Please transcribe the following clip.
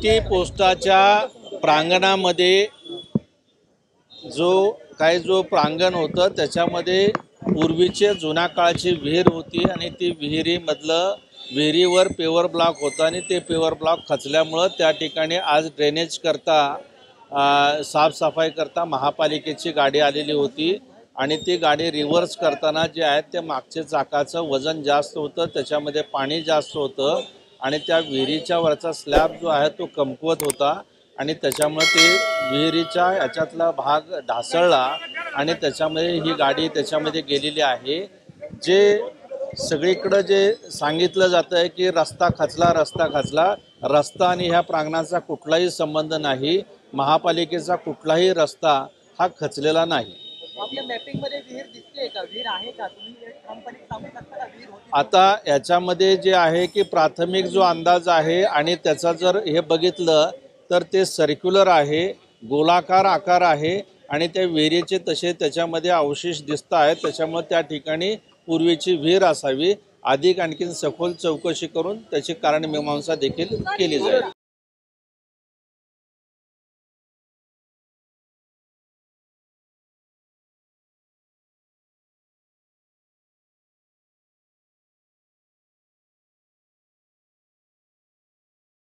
City पोस्टाच्या प्रांगणामध्ये जो प्रांगण होतं त्याच्यामध्ये पूर्वीचे जुन्या काळची विहीर होती आणि ती विहिरीवर पेवर ब्लॉक होता आणि ते पेवर ब्लॉक खचल्यामुळं त्या ठिकाणी आज ड्रेनेज करता साफसफाई करता महापालिकेची गाडी आलेली होती आणि ती गाडी रिव्हर्स करताना जे आहे ते मागच्या चाकाचं वजन जास्त होतं, त्याच्यामध्ये पाणी जास्त होतं आणि त्या विहिरीच्या वरचा स्लॅब जो आहे तो कमकुवत होता आणि त्याच्यामुळे ते विहिरीच्या याच्यातला भाग ढासळला आणि त्याच्यामध्ये ही गाडी त्याच्यामध्ये गेलेली आहे। जे सगळीकडे जे सांगितलं जातं आहे की रस्ता आणि ह्या प्रांगणाचा कुठलाही संबंध नाही। महापालिकेचा कुठलाही रस्ता हा खचलेला नाही। आपल्या मॅपिंग मध्ये विहीर दिसते का? विहीर आहे का? तुम्ही कंपनीत सांगू शकता का विहीर होती? आता याच्यामध्ये जे आहे की प्राथमिक जो अंदाज आहे आणि त्याचा जर हे बघितलं तर ते सर्क्युलर आहे, गोलाकार आकार आहे आणि त्या विहिरीचे तसे त्याच्यामध्ये अवशेष दिसत आहेत, त्याच्यामुळे त्या ठिकाणी पूर्वीची विहीर असावी। अधिक आणखीन सखोल चौकशी करून त्याची कारण मीमांसा देखील केली जाईल।